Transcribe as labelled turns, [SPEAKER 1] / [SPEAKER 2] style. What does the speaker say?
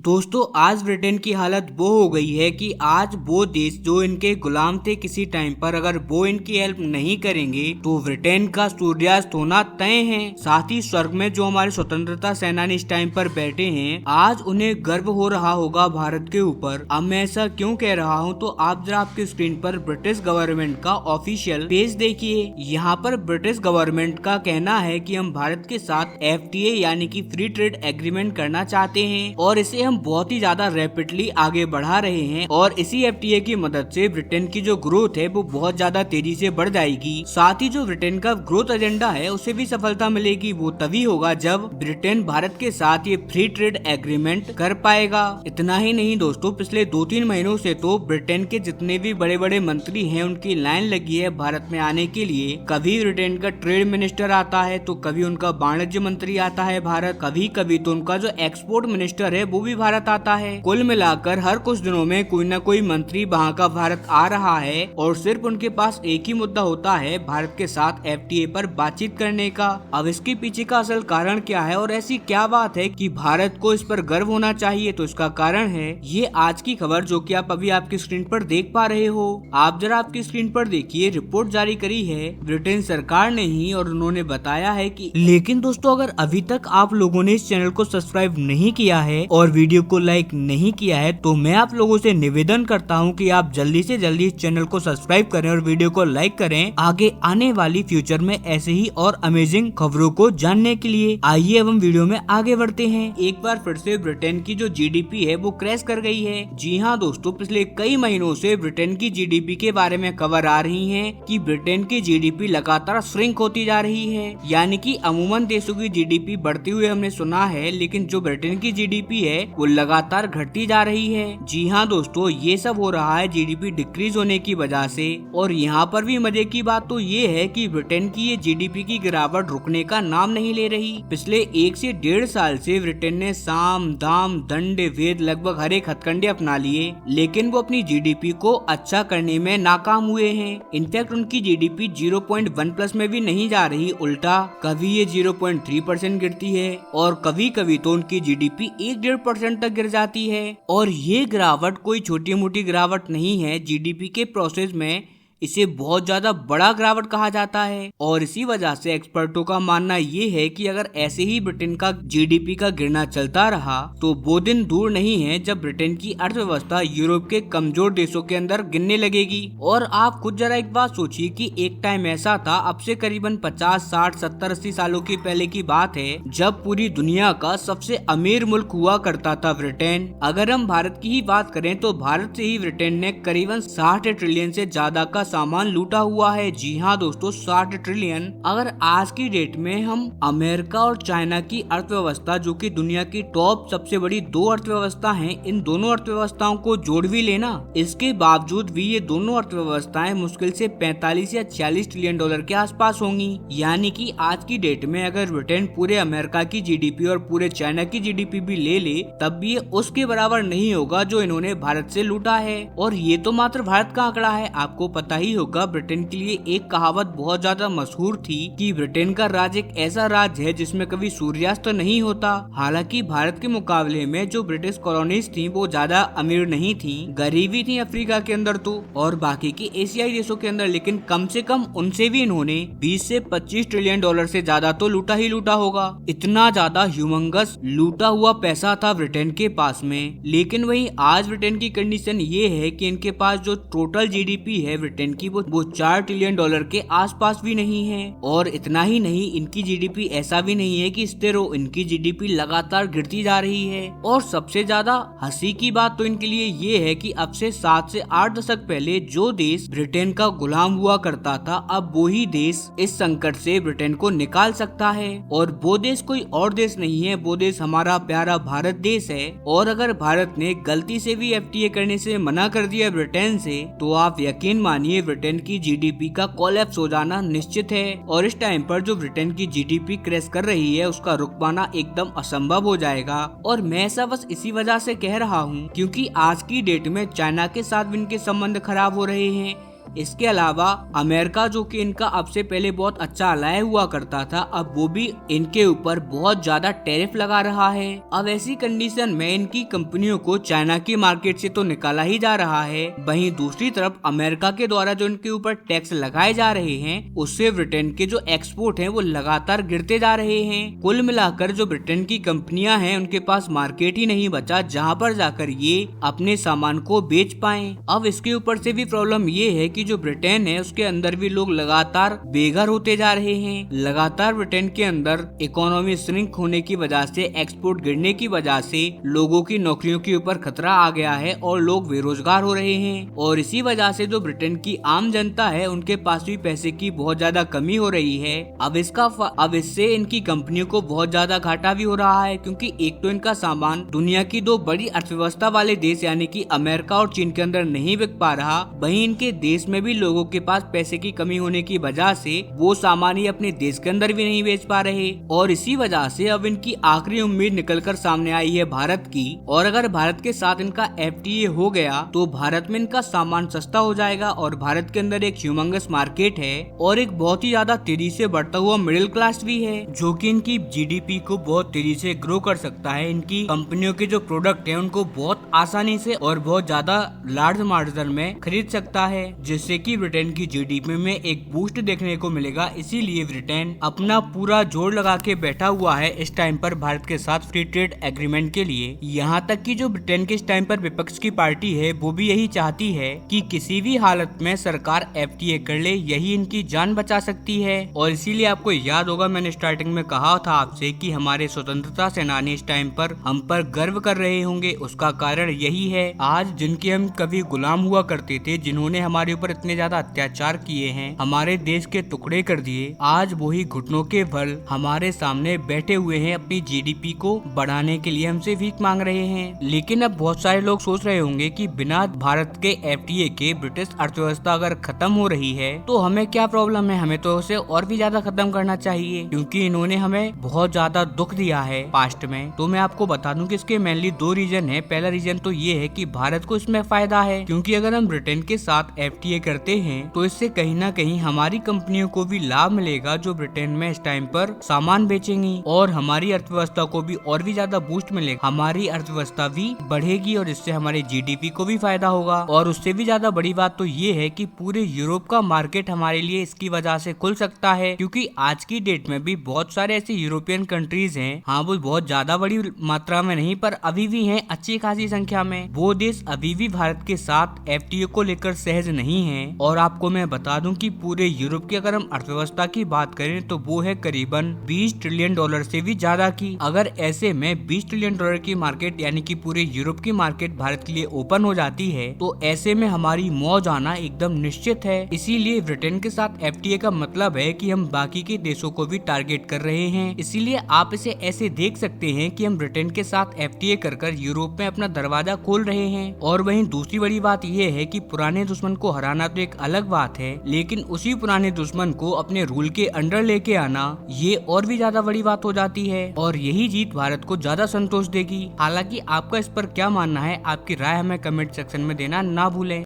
[SPEAKER 1] दोस्तों आज ब्रिटेन की हालत वो हो गई है कि आज वो देश जो इनके गुलाम थे किसी टाइम पर, अगर वो इनकी हेल्प नहीं करेंगे तो ब्रिटेन का सूर्यास्त होना तय है। साथ ही स्वर्ग में जो हमारे स्वतंत्रता सेनानी इस टाइम पर बैठे हैं, आज उन्हें गर्व हो रहा होगा भारत के ऊपर। अब मैं ऐसा क्यों कह रहा हूँ तो आप जरा आपके स्क्रीन पर ब्रिटिश गवर्नमेंट का ऑफिशियल पेज देखिए। यहाँ पर ब्रिटिश गवर्नमेंट का कहना है कि हम भारत के साथ FTA यानी कि फ्री ट्रेड एग्रीमेंट करना चाहते हैं और इसे हम बहुत ही ज्यादा रैपिडली आगे बढ़ा रहे हैं और इसी FTA की मदद से ब्रिटेन की जो ग्रोथ है वो बहुत ज्यादा तेजी से बढ़ जाएगी। साथ ही जो ब्रिटेन का ग्रोथ एजेंडा है उसे भी सफलता मिलेगी, वो तभी होगा जब ब्रिटेन भारत के साथ ये फ्री ट्रेड एग्रीमेंट कर पाएगा। इतना ही नहीं दोस्तों, पिछले 2-3 महीनों से तो ब्रिटेन के जितने भी बड़े बड़े मंत्री हैं उनकी लाइन लगी है भारत में आने के लिए। कभी ब्रिटेन का ट्रेड मिनिस्टर आता है तो कभी उनका वाणिज्य मंत्री आता है भारत, कभी कभी तो उनका जो एक्सपोर्ट मिनिस्टर है वो भी भारत आता है। कुल मिलाकर हर कुछ दिनों में कोई न कोई मंत्री वहाँ का भारत आ रहा है और सिर्फ उनके पास एक ही मुद्दा होता है भारत के साथ FTA पर बातचीत करने का। अब इसके पीछे का असल कारण क्या है और ऐसी क्या बात है कि भारत को इस पर गर्व होना चाहिए, तो इसका कारण है ये आज की खबर जो कि आप अभी आपकी स्क्रीन पर देख पा रहे हो। आप जरा आपकी स्क्रीन पर देखिए, रिपोर्ट जारी करी है ब्रिटेन सरकार ने ही और उन्होंने बताया है कि लेकिन दोस्तों अगर अभी तक आप लोगों ने इस चैनल को सब्सक्राइब नहीं किया है और वीडियो को लाइक नहीं किया है तो मैं आप लोगों से निवेदन करता हूं कि आप जल्दी से जल्दी इस चैनल को सब्सक्राइब करें और वीडियो को लाइक करें आगे आने वाली फ्यूचर में ऐसे ही और अमेजिंग खबरों को जानने के लिए। आइए अब हम वीडियो में आगे बढ़ते हैं। एक बार फिर से ब्रिटेन की जो GDP है वो क्रैश कर गई है। जी हाँ दोस्तों, पिछले कई महीनों से ब्रिटेन की GDP के बारे में खबर आ रही है कि ब्रिटेन की GDP लगातार श्रिंक होती जा रही है। यानी कि अमूमन देशों की GDP बढ़ती हुई हमने सुना है, लेकिन जो ब्रिटेन की GDP है वो लगातार घटती जा रही है। जी हाँ दोस्तों, ये सब हो रहा है GDP डिक्रीज होने की वजह से। और यहाँ पर भी मजे की बात तो ये है कि ब्रिटेन की ये GDP की गिरावट रुकने का नाम नहीं ले रही। पिछले 1 से 1.5 साल से ब्रिटेन ने साम दाम दंड भेद लगभग हर एक हथकंडे अपना लिए, लेकिन वो अपनी GDP को अच्छा करने में नाकाम हुए हैं। इनफैक्ट उनकी GDP 0.1 में भी नहीं जा रही, उल्टा कभी ये 0.3% गिरती है और कभी कभी तो उनकी GDP 1-1.5% तक गिर जाती है। और ये गिरावट कोई छोटी मोटी गिरावट नहीं है, GDP के प्रोसेस में इसे बहुत ज्यादा बड़ा गिरावट कहा जाता है। और इसी वजह से एक्सपर्टों का मानना ये है कि अगर ऐसे ही ब्रिटेन का GDP का गिरना चलता रहा तो वो दिन दूर नहीं है जब ब्रिटेन की अर्थव्यवस्था यूरोप के कमजोर देशों के अंदर गिरने लगेगी। और आप खुद जरा एक बात सोचिए कि एक टाइम ऐसा था, अब से करीबन 50, 60, 70, 80 सालों की पहले की बात है, जब पूरी दुनिया का सबसे अमीर मुल्क हुआ करता था ब्रिटेन। अगर हम भारत की ही बात करें तो भारत से ही ब्रिटेन ने करीबन 60 ट्रिलियन से ज्यादा का सामान लूटा हुआ है। जी हाँ दोस्तों, 60 ट्रिलियन। अगर आज की डेट में हम अमेरिका और चाइना की अर्थव्यवस्था, जो कि दुनिया की टॉप सबसे बड़ी 2 अर्थव्यवस्था हैं, इन दोनों अर्थव्यवस्थाओं को जोड़ भी लेना, इसके बावजूद भी ये दोनों अर्थव्यवस्थाएं मुश्किल से 45 या 46 ट्रिलियन डॉलर के आसपास होंगी। यानी कि आज की डेट में अगर ब्रिटेन पूरे अमेरिका की GDP और पूरे चाइना की GDP भी ले ले तब भी ये उसके बराबर नहीं होगा जो इन्होंने भारत से लूटा है। और ये तो मात्र भारत का आंकड़ा है। आपको पता ही होगा ब्रिटेन के लिए एक कहावत बहुत ज्यादा मशहूर थी कि ब्रिटेन का राज एक ऐसा राज है जिसमें कभी सूर्यास्त नहीं होता। हालांकि भारत के मुकाबले में जो ब्रिटिश कॉलोनीज थी वो ज्यादा अमीर नहीं थी, गरीबी थी अफ्रीका के अंदर तो और बाकी के एशियाई देशों के अंदर, लेकिन कम से कम उनसे भी इन्होंने 20 से 25 ट्रिलियन डॉलर से ज्यादा तो लूटा ही लूटा होगा। इतना ज्यादा ह्यूमंगस लूटा हुआ पैसा था ब्रिटेन के पास में। लेकिन वही आज ब्रिटेन की कंडीशन ये है कि इनके पास जो टोटल GDP है ब्रिटेन की वो 4 ट्रिलियन डॉलर के आसपास भी नहीं है। और इतना ही नहीं, इनकी GDP ऐसा भी नहीं है कि स्थिर हो, इनकी GDP लगातार गिरती जा रही है। और सबसे ज्यादा हंसी की बात तो इनके लिए ये है कि अब से 7 से 8 दशक पहले जो देश ब्रिटेन का गुलाम हुआ करता था, अब वो ही देश इस संकट से ब्रिटेन को निकाल सकता है। और वो देश कोई और देश नहीं है, वो देश हमारा प्यारा भारत देश है। और अगर भारत ने गलती से भी FTA करने से मना कर दिया ब्रिटेन से, तो आप यकीन मानिए ब्रिटेन की GDP का कोलैप्स हो जाना निश्चित है। और इस टाइम पर जो ब्रिटेन की GDP क्रैश कर रही है उसका रुक पाना एकदम असंभव हो जाएगा। और मैं ऐसा बस इसी वजह से कह रहा हूँ क्योंकि आज की डेट में चाइना के साथ भी इनके संबंध खराब हो रहे हैं। इसके अलावा अमेरिका जो कि इनका अब से पहले बहुत अच्छा अलाय हुआ करता था, अब वो भी इनके ऊपर बहुत ज्यादा टैरिफ लगा रहा है। अब ऐसी कंडीशन में इनकी कंपनियों को चाइना की मार्केट से तो निकाला ही जा रहा है, वहीं दूसरी तरफ अमेरिका के द्वारा जो इनके ऊपर टैक्स लगाए जा रहे हैं उससे ब्रिटेन के जो एक्सपोर्ट हैं वो लगातार गिरते जा रहे हैं। कुल मिलाकर जो ब्रिटेन की कंपनियां हैं उनके पास मार्केट ही नहीं बचा जहां पर जाकर ये अपने सामान को बेच पाएं। अब इसके ऊपर से भी प्रॉब्लम ये है कि जो ब्रिटेन है उसके अंदर भी लोग लगातार बेघर होते जा रहे हैं। लगातार ब्रिटेन के अंदर इकोनॉमी श्रिंक होने की वजह से, एक्सपोर्ट गिरने की वजह से लोगों की नौकरियों के ऊपर खतरा आ गया है और लोग बेरोजगार हो रहे हैं। और इसी वजह से जो ब्रिटेन की आम जनता है उनके पास भी पैसे की बहुत ज्यादा कमी हो रही है। अब इससे इनकी कंपनियों को बहुत ज्यादा घाटा भी हो रहा है, क्योंकि एक तो इनका सामान दुनिया की दो बड़ी अर्थव्यवस्था वाले देश यानी कि अमेरिका और चीन के अंदर नहीं बिक पा रहा, वहीं इनके देश में भी लोगों के पास पैसे की कमी होने की वजह से वो सामान ही अपने देश के अंदर भी नहीं बेच पा रहे। और इसी वजह से अब इनकी आखिरी उम्मीद निकलकर सामने आई है भारत की। और अगर भारत के साथ इनका FTA हो गया तो भारत में इनका सामान सस्ता हो जाएगा और भारत के अंदर एक ह्यूमंगस मार्केट है और एक बहुत ही ज्यादा तेजी से बढ़ता हुआ मिडिल क्लास भी है, जो कि इनकी GDP को बहुत तेजी से ग्रो कर सकता है। इनकी कंपनियों के जो प्रोडक्ट है उनको बहुत आसानी से और बहुत ज्यादा लार्ज मार्जिन में खरीद सकता है, जिससे कि ब्रिटेन की GDP में एक बूस्ट देखने को मिलेगा। इसीलिए ब्रिटेन अपना पूरा जोर लगा के बैठा हुआ है इस टाइम पर भारत के साथ फ्री ट्रेड एग्रीमेंट के लिए। यहाँ तक कि जो ब्रिटेन के इस टाइम पर विपक्ष की पार्टी है वो भी यही चाहती है कि किसी भी हालत में सरकार FTA कर ले, यही इनकी जान बचा सकती है। और इसीलिए आपको याद होगा मैंने स्टार्टिंग में कहा था आपसे कि हमारे स्वतंत्रता सेनानी इस टाइम पर हम पर गर्व कर रहे होंगे। उसका कारण यही है, आज जिनके हम कभी गुलाम हुआ करते थे, जिन्होंने हमारे ऊपर इतने ज्यादा अत्याचार किए हैं, हमारे देश के टुकड़े कर दिए, आज वही घुटनों के बल हमारे सामने बैठे हुए हैं, अपनी GDP को बढ़ाने के लिए हमसे भीख मांग रहे हैं। लेकिन अब बहुत सारे लोग सोच रहे होंगे कि बिना भारत के FTA के ब्रिटिश अर्थव्यवस्था अगर खत्म हो रही है तो हमें क्या प्रॉब्लम है, हमें तो उसे और भी ज्यादा खत्म करना चाहिए, क्योंकि इन्होंने हमें बहुत ज्यादा दुख दिया है पास्ट में। तो मैं आपको बता दूं कि इसके मेनली दो रीजन है। पहला रीजन तो ये है कि भारत को इसमें फायदा है, क्योंकि अगर हम ब्रिटेन के साथ FTA करते हैं तो इससे कहीं ना कहीं हमारी कंपनियों को भी लाभ मिलेगा जो ब्रिटेन में इस टाइम पर सामान बेचेंगी, और हमारी अर्थव्यवस्था को भी और भी ज्यादा बूस्ट मिलेगा, हमारी अर्थव्यवस्था भी बढ़ेगी और इससे हमारे GDP को भी फायदा होगा। और उससे भी ज्यादा बड़ी बात तो ये है कि पूरे यूरोप का मार्केट हमारे लिए इसकी वजह से खुल सकता है, क्योंकि आज की डेट में भी बहुत सारे ऐसे यूरोपियन कंट्रीज हैं, हाँ वो बहुत ज्यादा बड़ी मात्रा में नहीं पर अभी भी हैं अच्छी खासी संख्या में, वो देश अभी भी भारत के साथ FTA को लेकर सहज नहीं है। और आपको मैं बता दूं कि पूरे यूरोप की अगर हम अर्थव्यवस्था की बात करें तो वो है करीबन $20 ट्रिलियन से भी ज्यादा की। अगर ऐसे में $20 ट्रिलियन की मार्केट यानी कि पूरे यूरोप की मार्केट भारत के लिए ओपन हो जाती है तो ऐसे में हमारी मौज आना एकदम निश्चित है। इसीलिए ब्रिटेन के साथ FTA का मतलब है कि हम बाकी के देशों को भी टारगेट कर रहे हैं। इसीलिए आप इसे ऐसे देख सकते हैं कि हम ब्रिटेन के साथ FTA कर यूरोप में अपना दरवाजा खोल रहे हैं। और वहीं दूसरी बड़ी बात यह है कि पुराने दुश्मन को हराना तो एक अलग बात है, लेकिन उसी पुराने दुश्मन को अपने रूल के अंडर लेके आना ये और भी ज्यादा बड़ी बात हो जाती है, और यही जीत भारत को ज्यादा संतोष देगी। हालांकि आपका इस पर क्या मानना है, आपकी राय हमें कमेंट सेक्शन में देना ना भूलें।